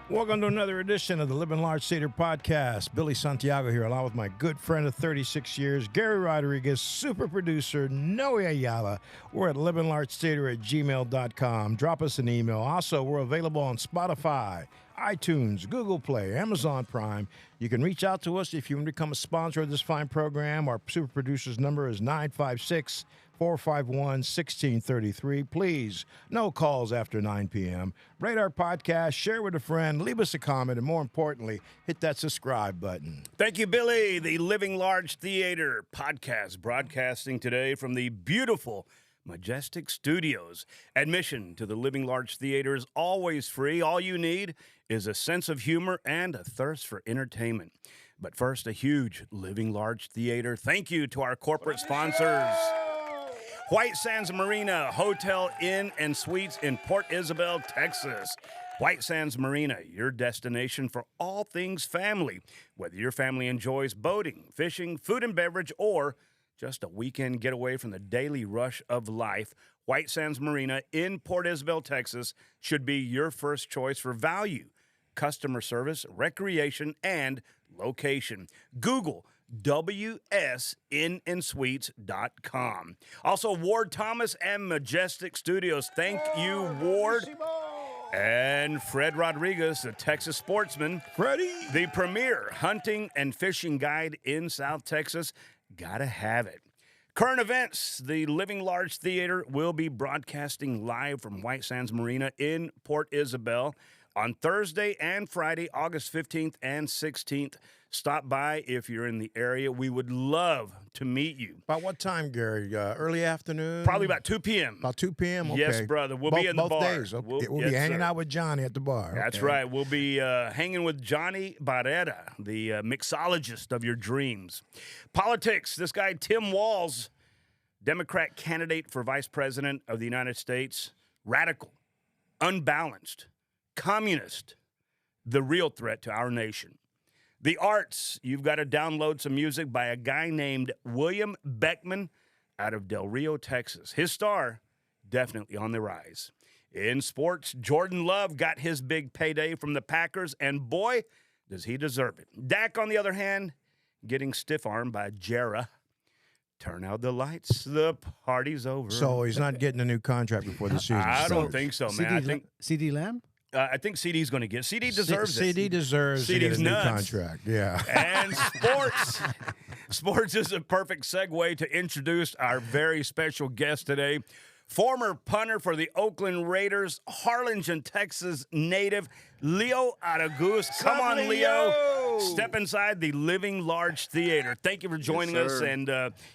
Welcome to another edition of the Living Large Theater Podcast. Billy Santiago here, along with my good friend of 36 years, Gary Rodriguez, super producer Noe Ayala. We're at livinglargetheater@gmail.com. Drop us an email. Also, we're available on Spotify, iTunes, Google Play, Amazon Prime. You can reach out to us if you want to become a sponsor of this fine program. Our super producer's number is 956-451-1633. Please, no calls after 9 p.m. Rate our podcast, share with a friend, leave us a comment, and more importantly, hit that subscribe button. Thank you, Billy. The Living Large Theater podcast broadcasting today from the beautiful Majestic Studios. Admission to the Living Large Theater is always free. All you need is a sense of humor and a thirst for entertainment. But first, a huge Living Large Theater thank you to our corporate sponsors. White Sands Marina Hotel, Inn, and Suites in Port Isabel, Texas. White Sands Marina, your destination for all things family. Whether your family enjoys boating, fishing, food and beverage, or just a weekend getaway from the daily rush of life, White Sands Marina in Port Isabel, Texas should be your first choice for value, customer service, recreation, and location. Google WSInnandSuites.com. Also, Ward Thomas and Majestic Studios. Thank you, Ward. And Fred Rodriguez, the Texas sportsman. Freddie! The premier hunting and fishing guide in South Texas. Gotta have it. Current events, the Living Large Theater will be broadcasting live from White Sands Marina in Port Isabel on Thursday and Friday, August 15th and 16th. Stop by if you're in the area. We would love to meet you. About what time, Gary? Early afternoon? Probably about 2 p.m. About 2 p.m.? Okay. Yes, brother. We'll be in the bar. Both days. Okay. We'll be hanging out with Johnny at the bar. That's right. We'll be hanging with Johnny Barrera, the mixologist of your dreams. Politics. This guy, Tim Walz, Democrat candidate for Vice President of the United States. Radical, unbalanced, communist, the real threat to our nation. The arts, you've got to download some music by a guy named William Beckman out of Del Rio, Texas. His star, definitely on the rise. In sports, Jordan Love got his big payday from the Packers, and boy, does he deserve it. Dak, on the other hand, getting stiff-armed by Jera. Turn out the lights, the party's over. So he's not getting a new contract before the season starts. I don't think so, man. CD Lamb? I think CD's going to get. CD deserves it. CD deserves to get a new contract. Yeah. And sports. Sports is a perfect segue to introduce our very special guest today. Former punter for the Oakland Raiders, Harlingen, Texas native, Leo Araguz. Come on, Leo. Step inside the Living Large Theater. Thank you for joining us. And,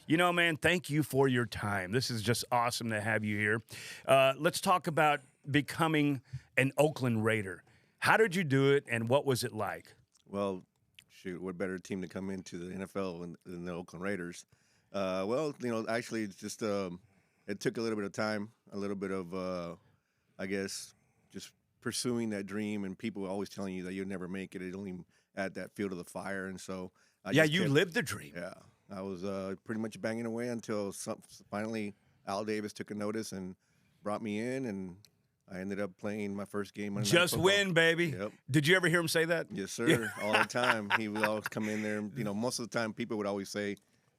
man, thank you for your time. This is just awesome to have you here. Let's talk about becoming an Oakland Raider. How did you do it, and what was it like? Well, shoot, what better team to come into the NFL than the Oakland Raiders? Actually, it's just it took a little bit of time, a little bit of, I guess, just pursuing that dream, and people always telling you that you'll never make it. It only at that field of the fire, and so you lived the dream. Yeah, I was pretty much banging away until finally Al Davis took a notice and brought me in, and I ended up playing my first game. Just win, baby. Yep. Did you ever hear him say that? Yes, sir. All the time. He would always come in there. And, most of the time, people would always say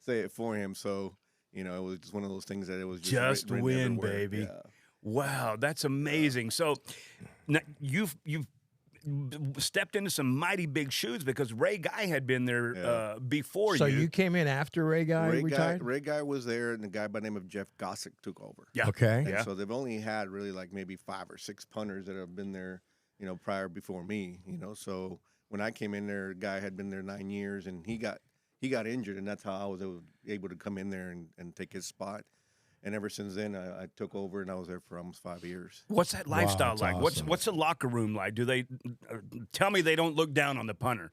it for him. So, it was just one of those things that it was just written win, everywhere. baby. Yeah. Wow, that's amazing. So, now you've stepped into some mighty big shoes because Ray Guy had been there before you. So you came in after Ray Guy retired? Ray Guy was there, and the guy by the name of Jeff Gossick took over. Yeah. Okay. And so they've only had really like maybe 5 or 6 punters that have been there, prior before me. So when I came in there, the guy had been there 9 years, and he got injured, and that's how I was able to come in there and take his spot. And ever since then, I took over, and I was there for almost 5 years. What's that lifestyle like? Awesome. What's the locker room like? Do they tell me they don't look down on the punter?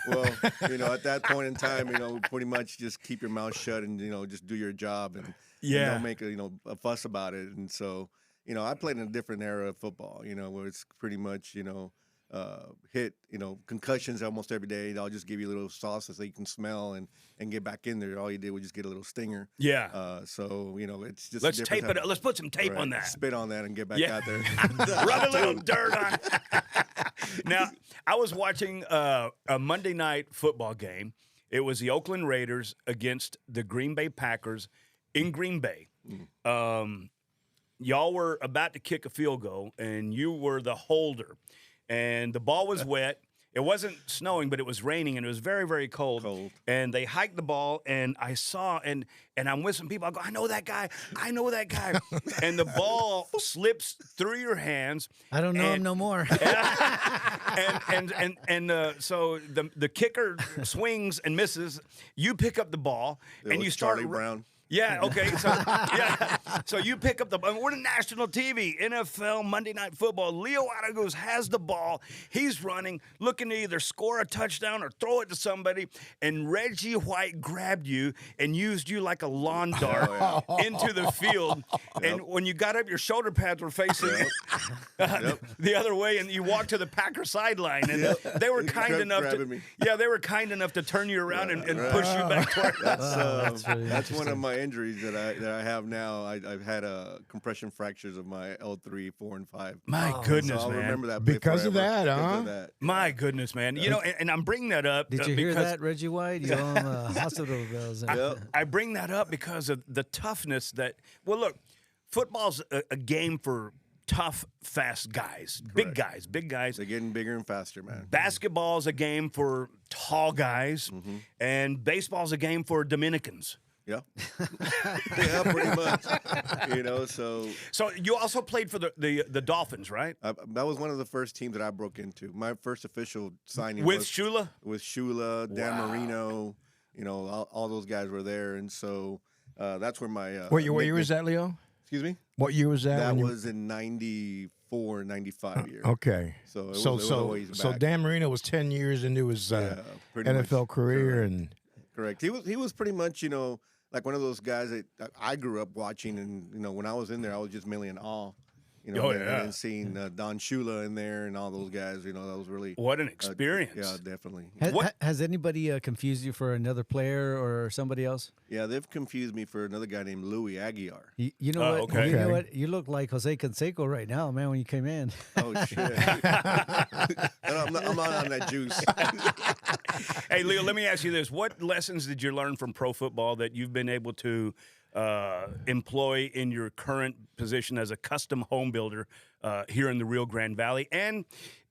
Well, at that point in time, pretty much just keep your mouth shut and just do your job and don't make a fuss about it. And so, I played in a different era of football, where it's pretty much hit, concussions almost every day. They'll just give you a little sauce so you can smell and get back in there. All you did was just get a little stinger. Yeah. So, it's just let's tape it. Let's put some tape right. on that. Spit on that and get back out there. Rub a little dirt on. Now, I was watching a Monday night football game. It was the Oakland Raiders against the Green Bay Packers in Green Bay. Y'all were about to kick a field goal, and you were the holder. And the ball was wet. It wasn't snowing, but it was raining, and it was very, very cold. And they hiked the ball, and I saw, and I'm with some people. I go, I know that guy. I know that guy. And the ball slips through your hands. I don't know him no more. So the kicker swings and misses. You pick up the ball, and you start. Charlie Brown. Yeah, okay. So you pick up we're on national TV, NFL, Monday Night Football. Leo Araguz has the ball. He's running, looking to either score a touchdown or throw it to somebody. And Reggie White grabbed you and used you like a lawn dart into the field. And when you got up, your shoulder pads were facing the other way, and you walked to the Packer sideline. And they were kind enough they were kind enough to turn you around and push you back toward That's one of my injuries that I have now. I've had compression fractures of my L3, 4, and 5. My goodness, so I'll man! remember that because of that, huh? My goodness, man! You know, and I'm bringing that up. Did you hear that, Reggie White? You're on hospital bills. I bring that up because of the toughness that. Well, look, football's a game for tough, fast guys, big guys. They're getting bigger and faster, man. Basketball's a game for tall guys, and baseball's a game for Dominicans. Yeah, yeah, pretty much. You know, so you also played for the Dolphins, right? That was one of the first teams that I broke into. My first official signing with was Shula, Dan Marino. You know, all those guys were there, and so that's where my. What year was that, Leo? Excuse me. What year was that? That was in 94, 95 year. Okay. So it was always back. So Dan Marino was 10 years into his NFL much. career, and correct. He was pretty much, you know, like one of those guys that I grew up watching, and you know, when I was in there, I was just mainly in awe, you know, and seeing Don Shula in there and all those guys, you know, that was really what an experience. Yeah, definitely. Has anybody confused you for another player or somebody else? Yeah, they've confused me for another guy named Louis Aguiar. You know what? Okay. You know what? You look like Jose Canseco right now, man. When you came in. Oh shit! I'm not on that juice. Hey, Leo, let me ask you this. What lessons did you learn from pro football that you've been able to employ in your current position as a custom home builder here in the Rio Grande Valley? And,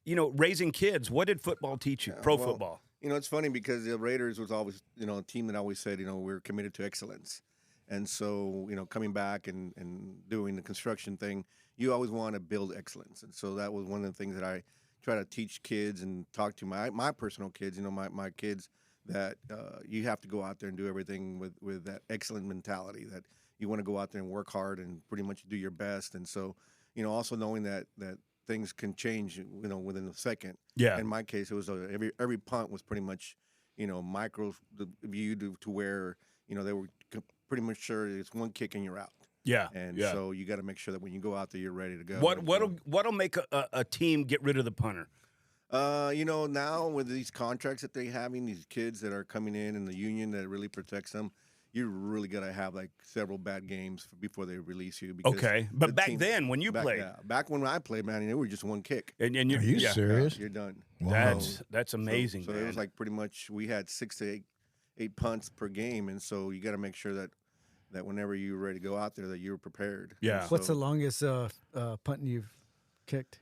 you know, raising kids, what did football teach you, football? You know, it's funny because the Raiders was always, you know, a team that always said, you know, we're committed to excellence. And so, you know, coming back and doing the construction thing, you always want to build excellence. And so that was one of the things that I try to teach kids and talk to my personal kids, you know, my kids, that you have to go out there and do everything with that excellent mentality, that you want to go out there and work hard and pretty much do your best. And so, you know, also knowing that things can change, you know, within a second. Yeah. In my case, it was every punt was pretty much, you know, micro viewed to where, you know, they were pretty much sure it's one kick and you're out. Yeah. And so you got to make sure that when you go out there, you're ready to go. What'll make a team get rid of the punter? You know, now with these contracts that they're having, these kids that are coming in and the union that really protects them, you really got to have like several bad games before they release you. Because but back then when you played, back when I played, man, it was just one kick. And are you serious? You're done. Wow. That's amazing. So it was like pretty much we had 6 to 8 punts per game, and so you got to make sure that whenever you're ready to go out there, that you're prepared. Yeah. What's the longest punting you've kicked?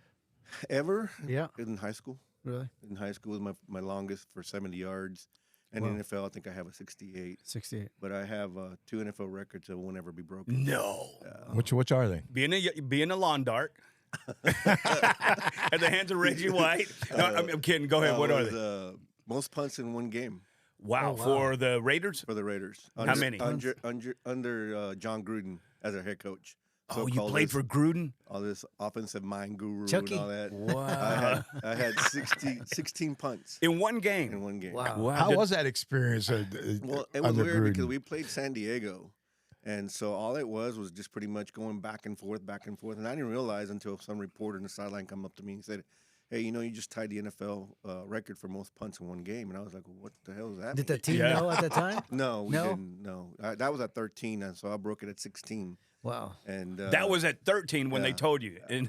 Ever? Yeah. In high school. Really? In high school was my longest for 70 yards. And in NFL, I think I have a 68. 68. But I have 2 NFL records that will never be broken. No. Which are they? Being a lawn dart. At the hands of Reggie White. No, I'm kidding. Go ahead. What are they? Most punts in one game. Wow. For the Raiders? For the Raiders. How many? Under John Gruden as our head coach. So you played for Gruden? All this offensive mind guru Chucky. and all that. Wow. I had 16 punts. In one game? In one game. Wow. How was that experience? Well, it was weird because we played San Diego. And so all it was just pretty much going back and forth. And I didn't realize until some reporter in the sideline come up to me and said, hey, you know, you just tied the NFL record for most punts in one game. And I was like, well, what the hell is that? Did the team know at the time? No, we didn't. No. That was at 13, and so I broke it at 16. Wow. And That was at 13 when they told you. And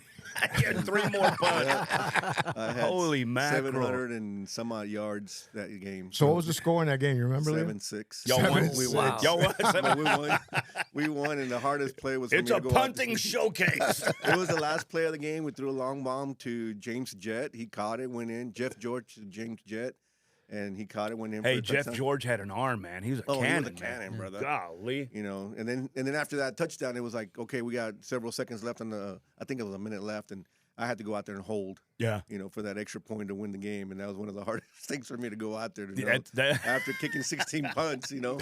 you had 3 more punts. I had Holy mackerel. 700 and some odd yards that game. So what was the score in that game? You remember, Leo? 7-6. Y'all won? We Wow. won. Y'all won? But we won. We won, and the hardest play was for It's me a to go out. punting showcase. It was the last play of the game. We threw a long bomb to James Jett. He caught it, went in. Jeff George to James Jett, and he caught it, went in. Hey, for a Jeff touchdown. George had an arm, man. He was a Oh, cannon, he was a cannon, man. brother. Golly. You know, and then after that touchdown, it was like, okay, we got several seconds left on the. I think it was a minute left, and I had to go out there and hold. Yeah. You know, for that extra point to win the game, and that was one of the hardest things for me to go out there to after kicking 16 punts. You know,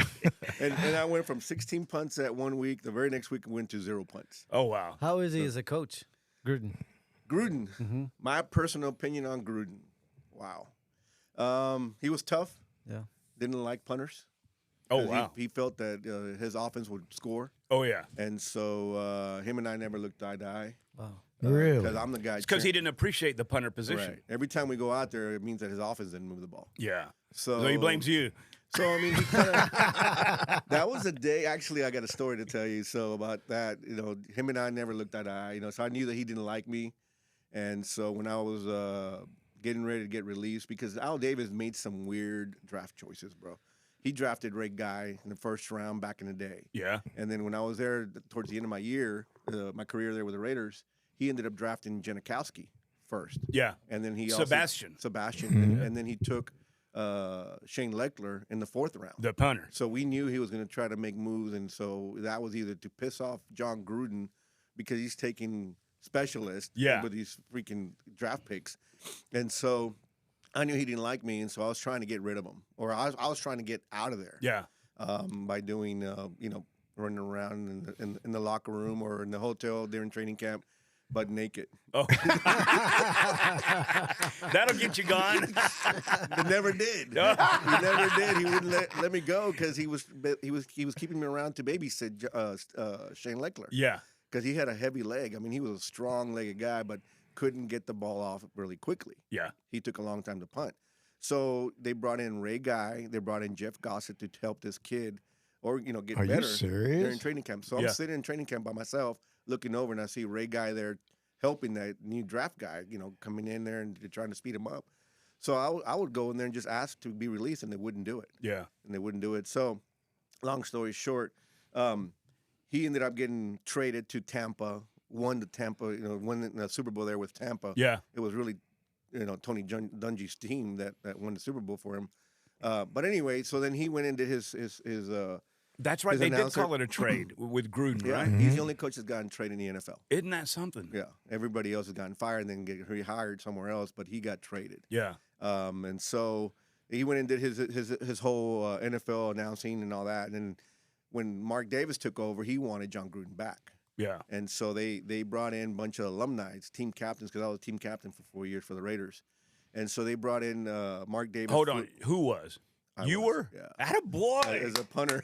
and I went from 16 punts that 1 week. The very next week, I went to 0 punts. Oh, wow. How is he as a coach, Gruden? Gruden, my personal opinion on Gruden. Wow, he was tough. Yeah. Didn't like punters. Oh, 'Cause wow. He felt that his offense would score, Oh, yeah. and so him and I never looked eye to eye. Wow. Really? Because I'm the guy. It's because he didn't appreciate the punter position. Right. Every time we go out there, it means that his offense didn't move the ball. Yeah. So, So he blames you. So I mean, he kind of. That was a day. Actually, I got a story to tell you. So about that, you know, him and I never looked eye to eye. You know, so I knew that he didn't like me, and so when I was getting ready to get released, because Al Davis made some weird draft choices, bro. He drafted Ray Guy in the first round back in the day. Yeah. And then when I was there towards the end of my year, my career there with the Raiders, he ended up drafting Janikowski first. Yeah. And then he Sebastian. and then he took Shane Leckler in the 4th round. The punter. So we knew he was going to try to make moves, and so that was either to piss off John Gruden because he's taking specialists with these freaking draft picks, and so I knew he didn't like me, and so I was trying to get rid of him, or I was trying to get out of there. Yeah. By doing running around in the locker room or in the hotel during training camp, but naked. Oh. That'll get you gone. He never did. He never did. He wouldn't let me go because he was keeping me around to babysit Shane Leckler. Yeah. Because he had a heavy leg. I mean, he was a strong-legged guy, but couldn't get the ball off really quickly. Yeah. He took a long time to punt. So they brought in Ray Guy. They brought in Jeff Gossett to help this kid, or get Are better. you serious? During training camp. So I'm sitting in training camp by myself, looking over, and I see Ray Guy there helping that new draft guy, coming in there and trying to speed him up. So I would go in there and just ask to be released, and they wouldn't do it. Yeah. And they wouldn't do it. So, long story short, he ended up getting traded to Tampa, won the Super Bowl there with Tampa. Yeah. It was really, Tony Dungy's team that won the Super Bowl for him. But anyway, so then he went into his That's right. his They did announcer. call it a trade with Gruden, Yeah, right? he's the only coach that's gotten traded in the NFL. Isn't that something? Yeah, everybody else has gotten fired and then get rehired somewhere else, but he got traded. Yeah. And so he went and did his whole NFL announcing and all that. And then when Mark Davis took over, he wanted John Gruden back. Yeah. And so they brought in a bunch of alumni, team captains, because I was team captain for 4 years for the Raiders. And so they brought in Mark Davis. Hold on. Who was? You were? Yeah. Attaboy. As a punter.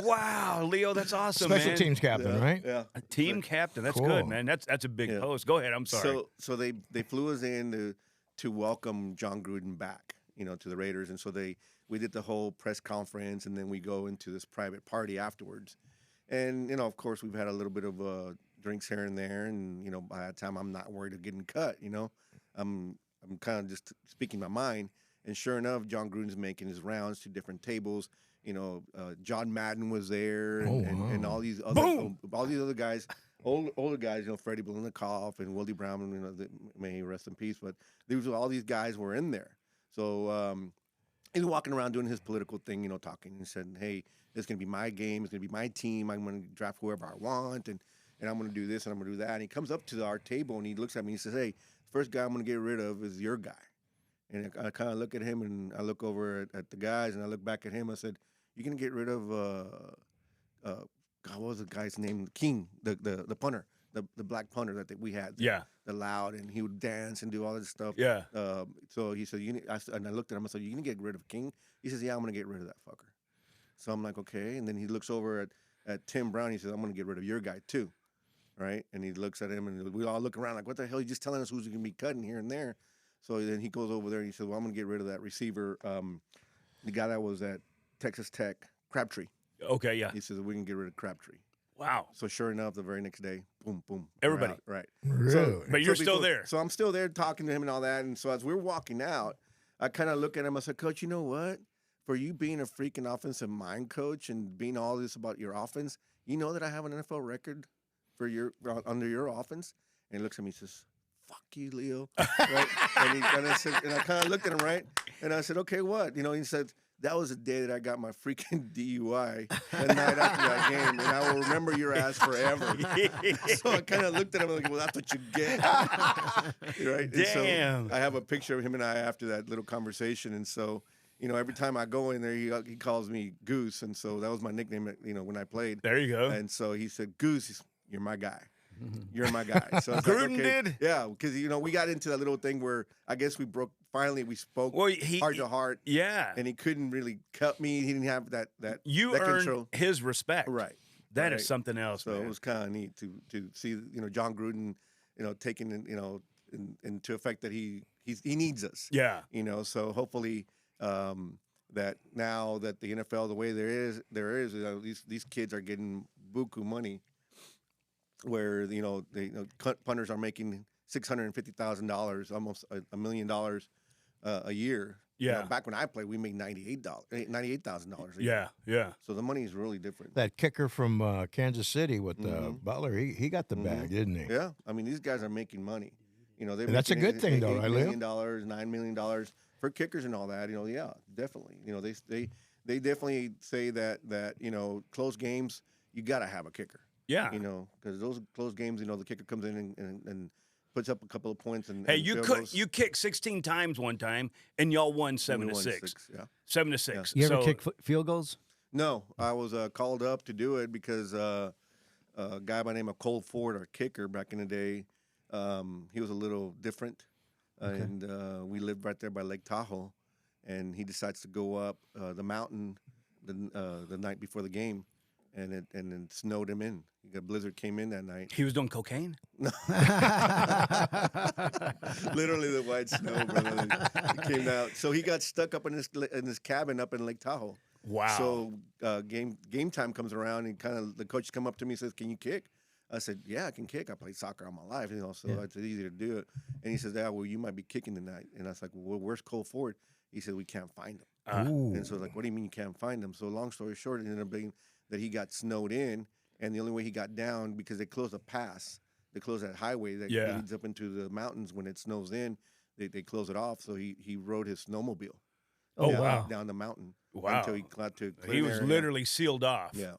Wow, Leo, that's awesome, Special man. teams captain, right? Yeah. A team captain. That's Cool. good, man. That's a big post. Go ahead. I'm sorry. So they flew us in to welcome John Gruden back, to the Raiders. And so we did the whole press conference, and then we go into this private party afterwards. And, of course, we've had a little bit of drinks here and there. And, by that time, I'm not worried of getting cut, I'm kind of just speaking my mind. And sure enough, John Gruden's making his rounds to different tables. John Madden was there, and all these other guys, older guys. Freddie Blinikoff and Willie Brown. May he rest in peace. But all these guys were in there. So he's walking around doing his political thing, talking. And said, "Hey, it's gonna be my game. It's gonna be my team. I'm gonna draft whoever I want, and I'm gonna do this and I'm gonna do that." And he comes up to our table and he looks at me. and He says, "Hey, first guy I'm gonna get rid of is your guy." And I kind of look at him, and I look over at the guys, and I look back at him. I said, "You're gonna get rid of God, what was the guy's name? King, the punter, the black punter that we had. Yeah. The loud, and he would dance and do all this stuff. Yeah. So he said, and I looked at him. I said, "You gonna get rid of King?" He says, "Yeah, I'm gonna get rid of that fucker." So I'm like, "Okay." And then he looks over at Tim Brown. He says, "I'm gonna get rid of your guy too." Right? And he looks at him, and we all look around like, "What the hell? He's just telling us who's gonna be cutting here and there." So then he goes over there and he says, "Well, I'm going to get rid of that receiver, the guy that was at Texas Tech, Crabtree." Okay, yeah. He says, "We can get rid of Crabtree." Wow. So sure enough, the very next day, boom, boom. Everybody. Right. Really? So, But you're so still before- there. So I'm still there talking to him and all that. And so as we're walking out, I kind of look at him. I said, Coach, you know what? For you being a freaking offensive mind coach and being all this about your offense, you know that I have an NFL record for under your offense? And he looks at me and says, fuck you, Leo. Right? and I kind of looked at him, right? And I said, okay, what? You know, he said, that was the day that I got my freaking DUI the night after that game, and I will remember your ass forever. So I kind of looked at him and like, well, that's what you get. Right? Damn. And so I have a picture of him and I after that little conversation, and so, you know, every time I go in there, he calls me Goose, and so that was my nickname, you know, when I played. There you go. And so he said, Goose, you're my guy. You're my guy. So it's Gruden like, okay. did? Yeah, because, you know, we got into that little thing where I guess we spoke heart to heart. Yeah. And he couldn't really cut me. He didn't have that You that earned control. his respect. Right. That Right. is something else, So man. it was kind of neat to see, you know, John Gruden, you know, taking, you know, into effect that he needs us. Yeah. You know, so hopefully that now that the NFL the way there is, you know, these kids are getting buku money, where, you know, punters are making $650,000, almost $1 million a year. Yeah. You know, back when I played, we made $98,000 a year. Yeah. So the money is really different. That kicker from Kansas City with Butler, he got the bag, didn't he? Yeah, I mean, these guys are making money. You know, And that's a good thing, though, right, Leo? $8 million, $9 million for kickers and all that. You know, yeah, definitely. You know, they definitely say that you know, close games, you got to have a kicker. Yeah. You know, because those close games, you know, the kicker comes in and puts up a couple of points. And Hey, and you kicked 16 times one time, and y'all won 7-6. Yeah. 7-6. You ever So- kick field goals? No, I was called up to do it because a guy by the name of Cole Ford, our kicker back in the day, he was a little different, and we lived right there by Lake Tahoe, and he decides to go up the mountain the night before the game, and it snowed him in. A blizzard came in that night. He was doing cocaine? Literally the white snow, brother. It came out. So he got stuck up in his cabin up in Lake Tahoe. Wow. So game time comes around, and the coach come up to me and says, "Can you kick?" I said, "Yeah, I can kick. I played soccer all my life, you know, so it's easy to do it." And he says, "Yeah, well, you might be kicking tonight." And I was like, "Well, where's Cole Ford?" He said, "We can't find him." Ooh. And so I was like, "What do you mean you can't find him?" So long story short, it ended up being that he got snowed in, and the only way he got down, because they closed a pass, they closed that highway that leads up into the mountains when it snows in, they close it off. So he rode his snowmobile down the mountain until he got to clear He was area. literally sealed off. Yeah.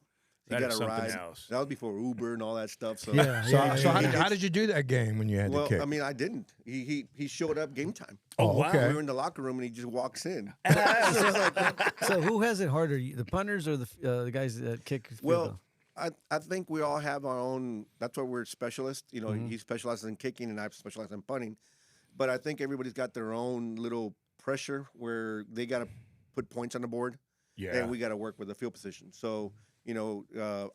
That He got is a something ride. else. That was before Uber and all that stuff. So How did you do that game when you had well, to kick? I mean, I didn't. He showed up game time. Oh, wow. okay. We were in the locker room and he just walks in. So who has it harder, the punters or the guys that kick field Well, goal? I think we all have our own. That's why we're specialists. You know, he specializes in kicking and I specialize in punting. But I think everybody's got their own little pressure where they got to put points on the board, and we got to work with the field position. So you know,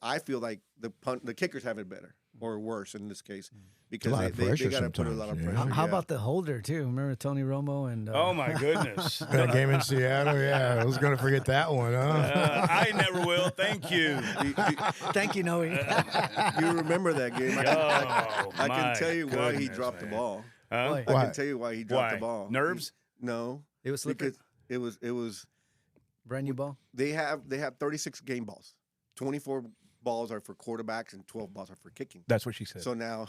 I feel like the kickers have it better or worse in this case because lot of they pressure got to put a lot of sometimes, pressure. yeah. How about the holder too? Remember Tony Romo and Oh, my goodness. That game in Seattle, yeah. I was going to forget that one, huh? I never will. Thank you. thank you, Noe. You remember that game? I my can tell you why he goodness, dropped the man. ball. Huh? Why? I Why? can tell you why he dropped Why? the ball. Nerves? No, It was slippery. because it was Brand new ball. they have 36 game balls. 24 balls are for quarterbacks and 12 balls are for kicking. That's what she said. So now,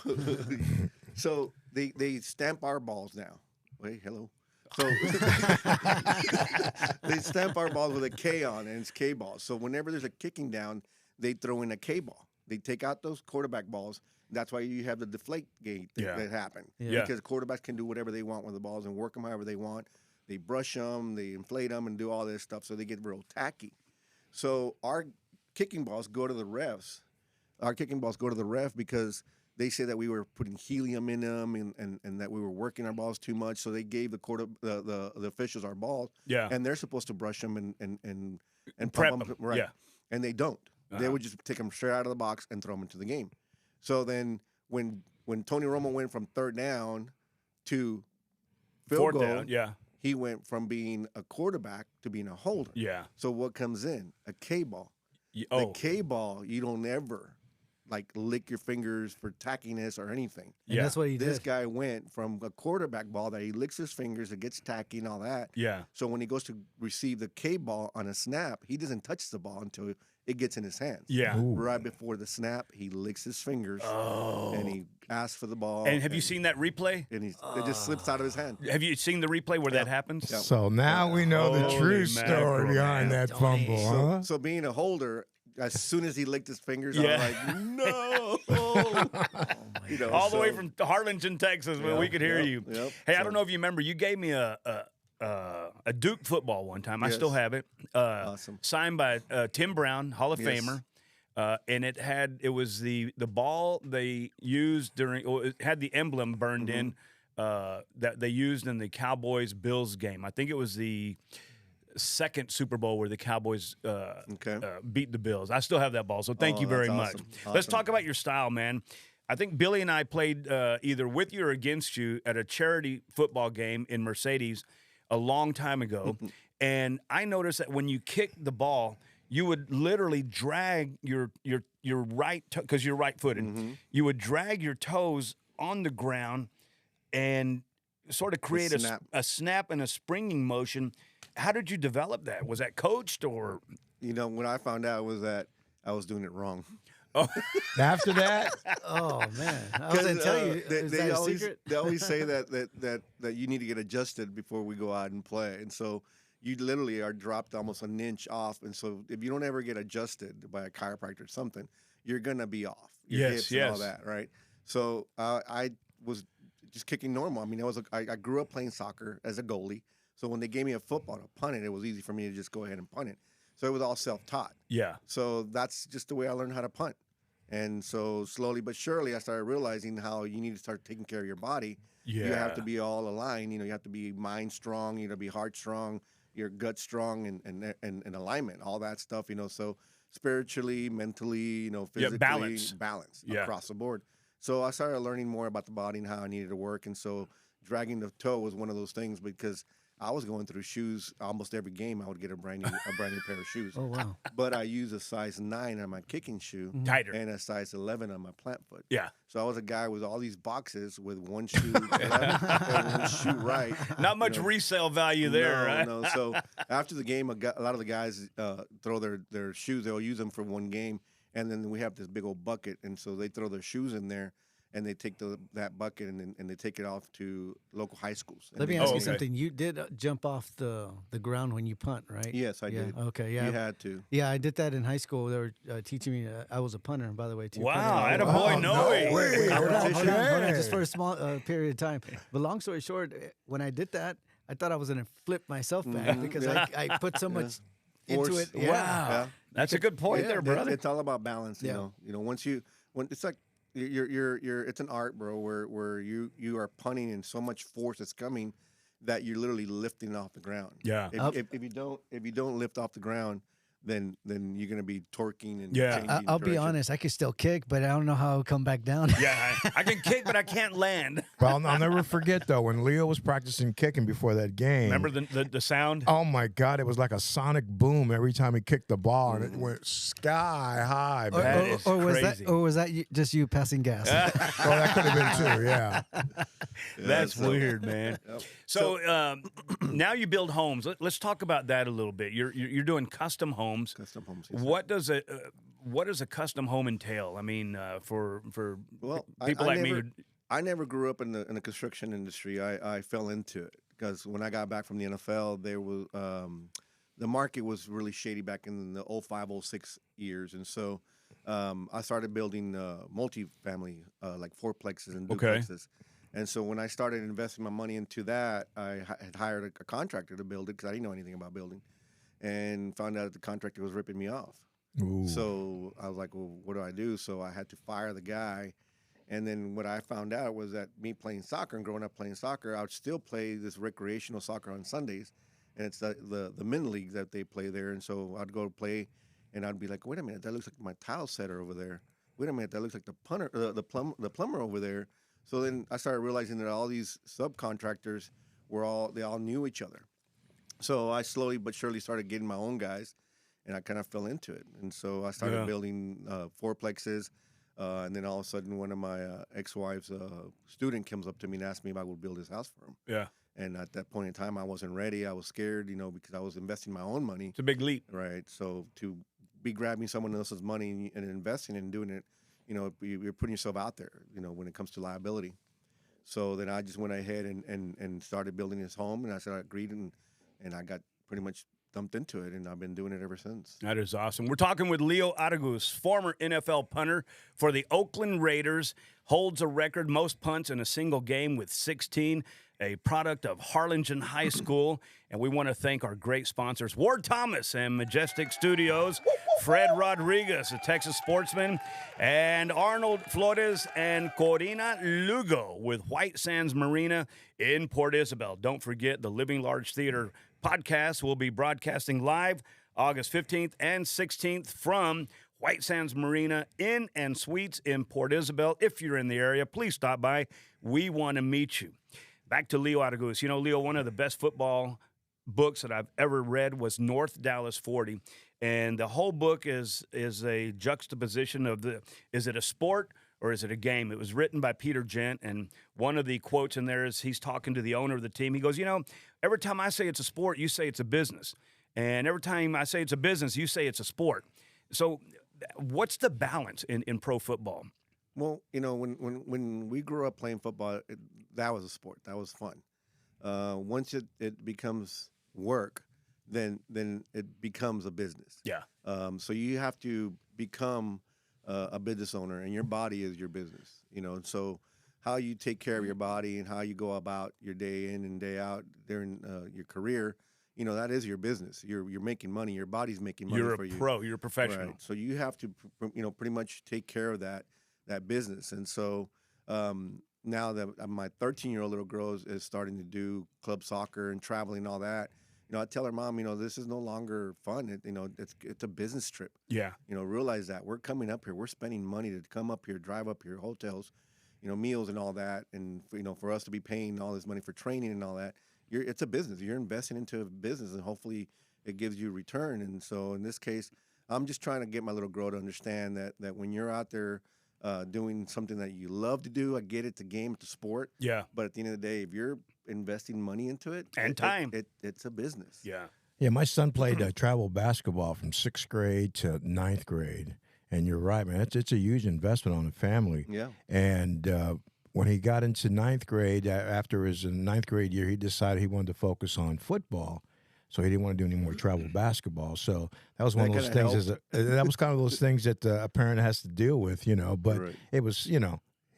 so they stamp our balls now. Wait, hello. So they stamp our balls with a K on it, and it's K balls. So whenever there's a kicking down, they throw in a K ball. They take out those quarterback balls. That's why you have the deflate gate that happen. Yeah. Because quarterbacks can do whatever they want with the balls and work them however they want. They brush them, they inflate them, and do all this stuff. So they get real tacky. So our kicking balls go to the refs. Our kicking balls go to the ref because they say that we were putting helium in them and that we were working our balls too much. So they gave the officials our balls. Yeah. And they're supposed to brush them and prep pump them. right. Yeah. And they don't. They would just take them straight out of the box and throw them into the game. So then when Tony Romo went from third down to field Fourth goal, down, yeah. he went from being a quarterback to being a holder. Yeah. So what comes in? A K ball. Oh, The K ball, you don't ever like lick your fingers for tackiness or anything. And that's what he This did. guy went from a quarterback ball that he licks his fingers, it gets tacky and all that. Yeah. So when he goes to receive the K ball on a snap, he doesn't touch the ball until it gets in his hands. Yeah. Ooh. Right before the snap, he licks his fingers Oh. and he asks for the ball. And have you seen that replay? And it just slips out of his hand. Have you seen the replay where that happens? Yeah. So now we know the Holy true mackerel, story behind man. that fumble, huh? So being a holder, as soon as he licked his fingers, Yeah. I was like, no. You know, All the way so- from Harlingen, Texas, where we could hear you. Yep. Hey, I So- don't know if you remember, you gave me a Duke football one time. I still Yes. have it. Awesome. Signed by Tim Brown, Hall of Yes. Famer. And it was the ball they used it had the emblem burned in that they used in the Cowboys Bills game. I think it was the second Super Bowl where the Cowboys beat the Bills. I still have that ball, so thank you very that's much. awesome. Let's Awesome. talk about your style, man. I think Billy and I played either with you or against you at a charity football game in Mercedes a long time ago, and I noticed that when you kicked the ball, you would literally drag your right because you're right-footed. You would drag your toes on the ground and sort of create a snap and a springing motion. How did you develop that? Was that coached or? You know, what I found out was that I was doing it wrong. After that, Oh man, I was gonna tell you. Is that a secret? They always say that you need to get adjusted before we go out and play, and so you literally are dropped almost an inch off. And so if you don't ever get adjusted by a chiropractor or something, you're gonna be off. Your hips and all that, right? So I was just kicking normal. I mean, I grew up playing soccer as a goalie, so when they gave me a football to punt it was easy for me to just go ahead and punt it. So it was all self-taught. Yeah. So that's just the way I learned how to punt. And so slowly but surely, I started realizing how you need to start taking care of your body. You have to be all aligned. You know, you have to be mind strong. You got to be heart strong, your gut strong, and alignment, all that stuff. You know, so spiritually, mentally, you know, physically, balance across the board. So I started learning more about the body and how I needed to work. And so dragging the toe was one of those things because I was going through shoes almost every game. I would get a brand new pair of shoes. Oh wow. But I use a size 9 on my kicking shoe Tighter. and a size 11 on my plant foot. Yeah. So I was a guy with all these boxes with one shoe left and one shoe right. Not much resale value there, right? No. So after the game, a lot of the guys throw their shoes. They'll use them for one game, and then we have this big old bucket, and so they throw their shoes in there. And they take that bucket and they take it off to local high schools. Let me ask you something. You did jump off the ground when you punt, right? Yes, I did. Okay, yeah. You had to. Yeah, I did that in high school. They were teaching me. I was a punter, by the way, too. Wow, I Punter. had a boy, Oh, Noe. no way. Hold on, Okay. just for a small period of time. But long story short, when I did that, I thought I was going to flip myself back because I put so much into Force. it. Wow. Yeah. That's a good point there, brother. It's all about balance, you Yeah. know. You know, when it's like you're it's an art, bro, where you are punting and so much force is coming that you're literally lifting off the ground. Yeah. If you don't lift off the ground, then you're gonna be torquing and Yeah. changing I'll be direction. honest. I could still kick, but I don't know how I'll come back down. Yeah, I can kick, but I can't land. well, I'll never forget though when Leo was practicing kicking before that game. Remember the sound? Oh my God! It was like a sonic boom every time he kicked the ball, and it went sky high. Or, Man. That is or was crazy. that, or was that just you passing gas? Oh, that could have been too. Yeah. That's so- weird, man. Yep. So now you build homes. Let's talk about that a little bit. You're doing custom homes. Custom homes. yes, sir. What does a custom home entail? I mean, for Well, people I like never, me. I never grew up in the construction industry. I fell into it because when I got back from the NFL, there was the market was really shady back in the 05, 06 years, and so I started building multifamily like fourplexes and Okay. duplexes. And so when I started investing my money into that, I had hired a contractor to build it because I didn't know anything about building, and found out that the contractor was ripping me off. Ooh. So I was like, well, what do I do? So I had to fire the guy. And then what I found out was that me playing soccer and growing up playing soccer, I would still play this recreational soccer on Sundays. And it's the men leagues that they play there. And so I'd go to play and I'd be like, wait a minute, that looks like my tile setter over there. Wait a minute, that looks like the punter, the plumber over there. So then I started realizing that all these subcontractors they all knew each other. So I slowly but surely started getting my own guys, and I kind of fell into it. And so I started Yeah. building fourplexes. And then all of a sudden, one of my ex-wife's student comes up to me and asks me if I would build his house for him. Yeah. And at that point in time, I wasn't ready. I was scared, because I was investing my own money. It's a big leap. Right. So to be grabbing someone else's money and investing and doing it, you're putting yourself out there, when it comes to liability. So then I just went ahead and started building his home. And I said I agreed, and I got pretty much dumped into it, and I've been doing it ever since. That is awesome. We're talking with Noe Araguz, former NFL punter for the Oakland Raiders, holds a record most punts in a single game with 16, a product of Harlingen High School. And we want to thank our great sponsors, Ward Thomas and Majestic Studios, Fred Rodriguez, a Texas sportsman, and Arnold Flores and Corina Lugo with White Sands Marina in Port Isabel. Don't forget, the Living Large Theater podcast will be broadcasting live August 15th and 16th from White Sands Marina Inn and Suites in Port Isabel. If you're in the area, please stop by. We want to meet you. Back to Noe Araguz. Leo, one of the best football books that I've ever read was North Dallas 40. And the whole book is a juxtaposition of is it a sport or is it a game? It was written by Peter Gent, and one of the quotes in there is he's talking to the owner of the team. He goes, every time I say it's a sport, you say it's a business. And every time I say it's a business, you say it's a sport. So what's the balance in pro football? Well, when we grew up playing football, that was a sport. That was fun. Once it becomes work, then it becomes a business. Yeah. So you have to become a business owner, and your body is your business. And so how you take care of your body and how you go about your day in and day out during your career, that is your business. You're making money. Your body's making money for you. You're a pro. You're a professional. Right. So you have to, pretty much take care of that business. And so now that my 13-year-old little girl is starting to do club soccer and traveling and all that, I tell her, Mom, this is no longer fun. It's a business trip. Yeah. Realize that we're coming up here. We're spending money to come up here, drive up here, hotels, meals and all that. And, for us to be paying all this money for training and all that, it's a business. You're investing into a business, and hopefully it gives you a return. And so in this case, I'm just trying to get my little girl to understand that when you're out there doing something that you love to do, I get it, it's a game, it's a sport. Yeah. But at the end of the day, if you're investing money into it and time, it's a business. Yeah. Yeah, my son played travel basketball from 6th grade to 9th grade. And you're right, man. It's a huge investment on the family. Yeah. And when he got into 9th grade, after his 9th grade year, he decided he wanted to focus on football. So he didn't want to do any more travel basketball. So that was one of those things. That was kind of those things that a parent has to deal with, But right. It was,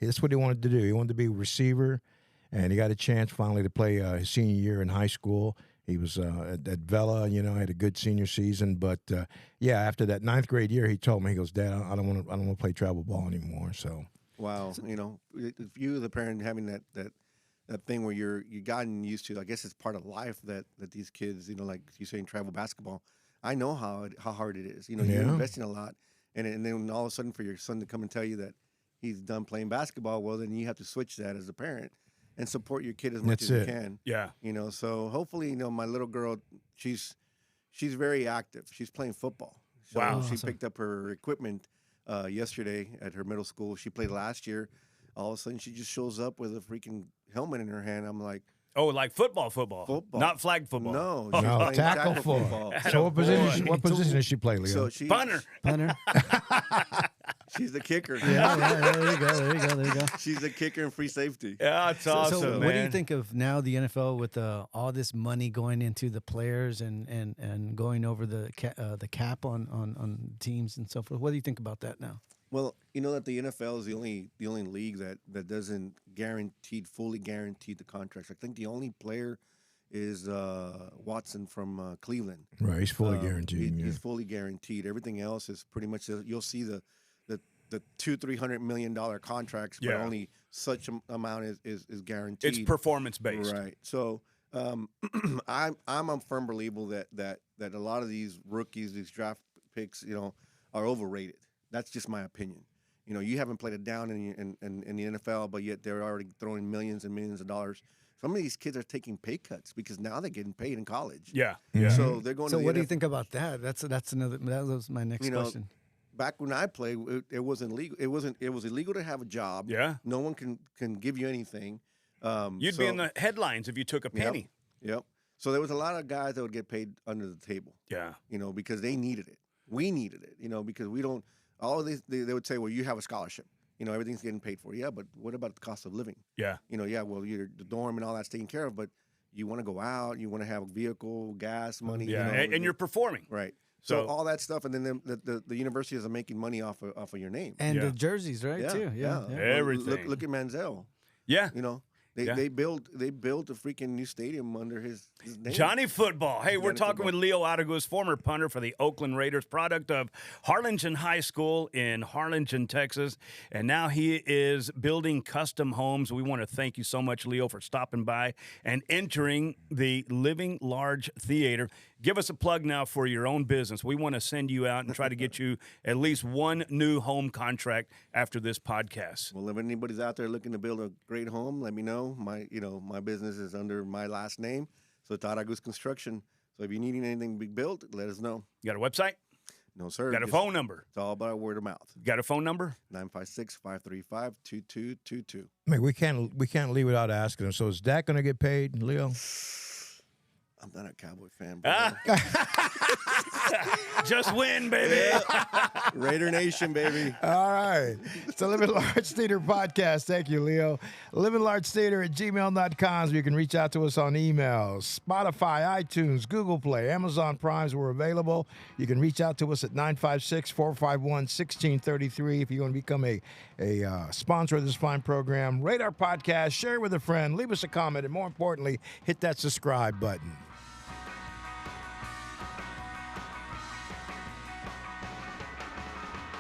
that's what he wanted to do. He wanted to be a receiver, and he got a chance finally to play his senior year in high school. He was at Vela, had a good senior season. But after that 9th grade year, he told me, he goes, Dad, I don't want to play travel ball anymore. So wow, if you, the parent, having that thing where you've gotten used to, I guess it's part of life that these kids, like you say in travel basketball, I know how hard it is. You're investing a lot, and then all of a sudden for your son to come and tell you that he's done playing basketball, well, then you have to switch that as a parent and support your kid as much as you can. Yeah. So hopefully, my little girl, she's very active. She's playing football. So wow. She picked up her equipment yesterday at her middle school. She played last year. All of a sudden, she just shows up with a freaking helmet in her hand. I'm like, oh, like football, not flag football. No, she's playing tackle football. So what position does she play, Leo? So she's punter. She's the kicker. Yeah, there you go. She's the kicker and free safety. Yeah, it's awesome. So man. what do you think of now the NFL with all this money going into the players and going over the cap on teams and so forth? What do you think about that now? Well, that the NFL is the only league that doesn't fully guarantee the contracts. I think the only player is Watson from Cleveland. Right, he's fully guaranteed. He's fully guaranteed. Everything else is pretty much you'll see the $200-300 million contracts, but only such amount is guaranteed. It's performance based, right? So I'm a firm believer that a lot of these rookies, these draft picks, are overrated. That's just my opinion. You haven't played it down in the NFL, but yet they're already throwing millions and millions of dollars. Some of these kids are taking pay cuts because now they're getting paid in college. Yeah. So they're going. So to what do you think about that? That was my next question. back when I played, it wasn't legal. It was illegal to have a job. Yeah. No one can give you anything. You'd be in the headlines if you took a penny. Yep. So there was a lot of guys that would get paid under the table. Yeah. Because they needed it. We needed it. Because we don't. All of these, they would say, well, you have a scholarship. Everything's getting paid for. Yeah, but what about the cost of living? Yeah. Yeah, well, the dorm and all that's taken care of, but you want to go out, you want to have a vehicle, gas, money. Yeah, and you're performing. Right. So all that stuff, and then the universities are making money off of your name. And the jerseys, right? Too. Yeah. Everything. Look at Manziel. Yeah. They built a freaking new stadium under his name. Johnny Football. Hey, we're talking Football. with Leo Araguz, former punter for the Oakland Raiders, product of Harlingen High School in Harlingen, Texas. And now he is building custom homes. We want to thank you so much, Leo, for stopping by and entering the Living Large Theater. Give us a plug now for your own business. We want to send you out and try to get you at least one new home contract after this podcast. Well, if anybody's out there looking to build a great home, let me know. My business is under my last name, so it's Araguz Construction. So if you need anything to be built, let us know. You got a website? No, sir. Got a phone number? It's all about word of mouth. Got a phone number? 956-535-2222. We can't leave without asking him. So is Dak going to get paid, Leo? I'm not a Cowboy fan, bro. Just win, baby. Raider Nation, baby. All right. It's the Living Large Theater podcast. Thank you, Leo. livinglargetheater@gmail.com. So you can reach out to us on email. Spotify, iTunes, Google Play, Amazon Primes. We're available. You can reach out to us at 956-451-1633 if you want to become a sponsor of this fine program. Rate our podcast, share it with a friend, leave us a comment, and more importantly, hit that subscribe button.